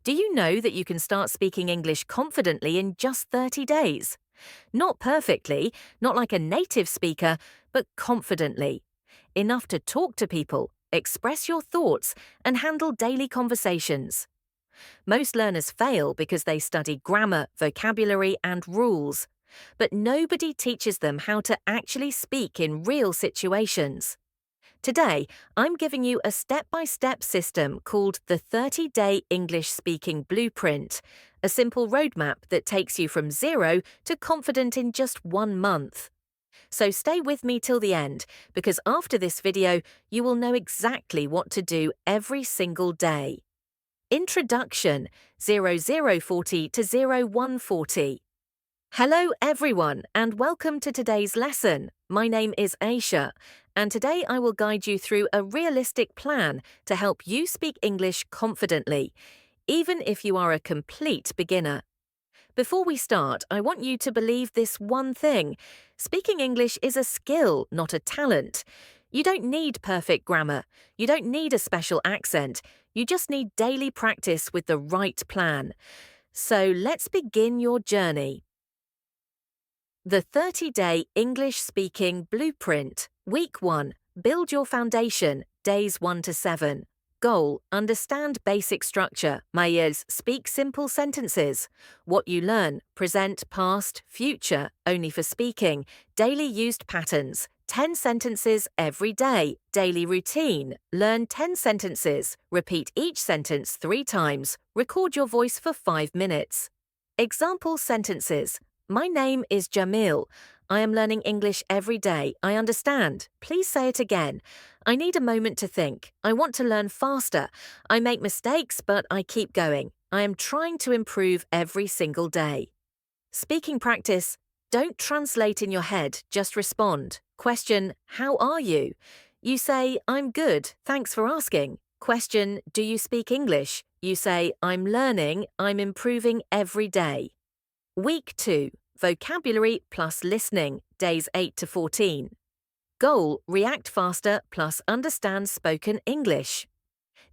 Do you know that you can start speaking English confidently in just 30 days? Not perfectly, not like a native speaker, but confidently. Enough to talk to people, express your thoughts, and handle daily conversations. Most learners fail because they study grammar, vocabulary, and rules. But nobody teaches them how to actually speak in real situations. Today, I'm giving you a step-by-step system called the 30-Day English Speaking Blueprint, a simple roadmap that takes you from zero to confident in just 1 month. So stay with me till the end, because after this video, you will know exactly what to do every single day. Introduction 0040 to 0140. Hello everyone and welcome to today's lesson. My name is Aisha and today I will guide you through a realistic plan to help you speak English confidently, even if you are a complete beginner. Before we start, I want you to believe this one thing. Speaking English is a skill, not a talent. You don't need perfect grammar. You don't need a special accent. You just need daily practice with the right plan. So let's begin your journey. The 30-Day English Speaking Blueprint. Week 1. Build your foundation. Days 1 to 7. Goal. Understand basic structure. Mayes. Speak simple sentences. What you learn. Present, past, future. Only for speaking. Daily used patterns. 10 sentences every day. Daily routine. Learn 10 sentences. Repeat each sentence 3 times. Record your voice for 5 minutes. Example sentences. My name is Jamil. I am learning English every day. I understand. Please say it again. I need a moment to think. I want to learn faster. I make mistakes, but I keep going. I am trying to improve every single day. Speaking practice. Don't translate in your head, just respond. Question, how are you? You say, I'm good, thanks for asking. Question, do you speak English? You say, I'm learning, I'm improving every day. Week 2. Vocabulary plus listening. Days 8 to 14. Goal. React faster plus understand spoken English.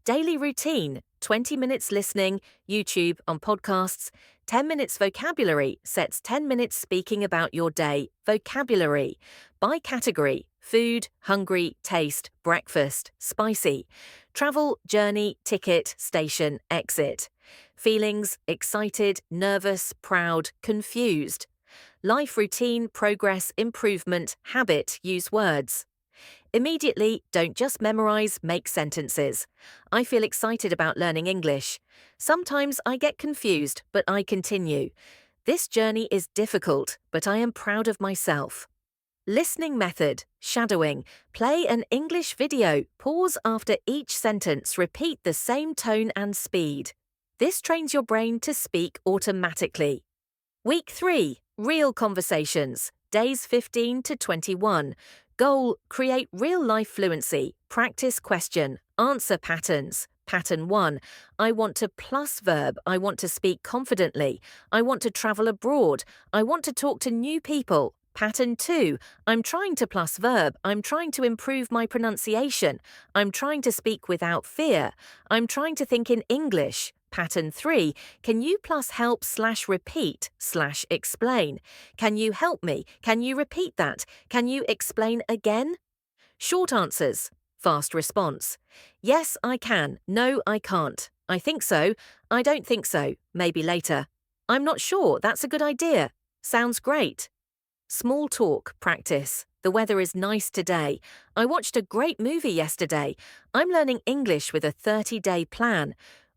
Daily routine. 20 minutes listening, YouTube on podcasts. 10 minutes vocabulary sets 10 minutes speaking about your day. Vocabulary. By category. Food, hungry, taste, breakfast, spicy. Travel, journey, ticket, station, exit. Feelings, excited, nervous, proud, confused. Life routine, progress, improvement, habit, use words. Immediately, don't just memorize, make sentences. I feel excited about learning English. Sometimes I get confused, but I continue. This journey is difficult, but I am proud of myself. Listening method, shadowing. Play an English video, pause after each sentence, repeat the same tone and speed. This trains your brain to speak automatically. Week 3. Real conversations. Days 15 to 21. Goal. Create real-life fluency. Practice question. Answer patterns. Pattern 1. I want to plus verb. I want to speak confidently. I want to travel abroad. I want to talk to new people. Pattern 2. I'm trying to plus verb. I'm trying to improve my pronunciation. I'm trying to speak without fear. I'm trying to think in English. Pattern 3. Can you plus help / repeat / explain? Can you help me? Can you repeat that? Can you explain again? Short answers. Fast response. Yes, I can. No, I can't. I think so. I don't think so. Maybe later. I'm not sure. That's a good idea. Sounds great. Small talk practice. The weather is nice today. I watched a great movie yesterday. I'm learning English with a 30-day plan.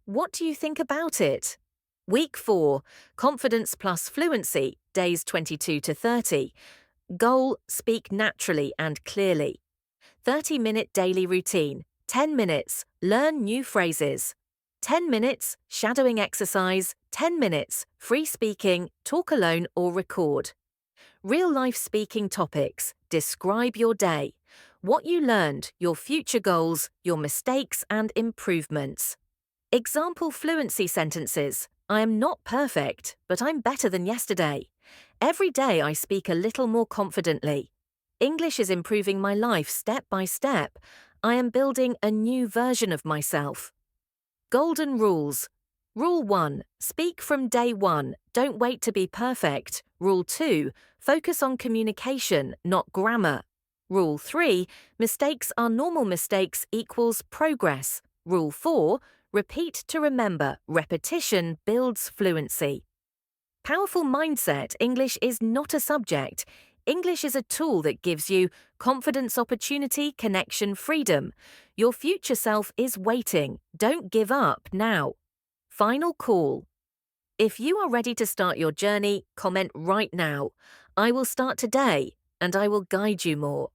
What do you think about it? Week 4. Confidence plus fluency. Days 22 to 30. Goal. Speak naturally and clearly. 30-minute daily routine. 10 minutes. Learn new phrases. 10 minutes. Shadowing exercise. 10 minutes. Free speaking. Talk alone or record. Real-life speaking topics. Describe your day. What you learned, your future goals, your mistakes and improvements. Example fluency sentences. I am not perfect, but I'm better than yesterday. Every day I speak a little more confidently. English is improving my life step by step. I am building a new version of myself. Golden rules. Rule 1. Speak from day 1. Don't wait to be perfect. Rule 2. Focus on communication, not grammar. Rule 3. Mistakes are normal mistakes equals progress. Rule 4. Repeat to remember. Repetition builds fluency. Powerful mindset. English is not a subject. English is a tool that gives you confidence, opportunity, connection, freedom. Your future self is waiting. Don't give up now. Final call. If you are ready to start your journey, comment right now. I will start today, and I will guide you more.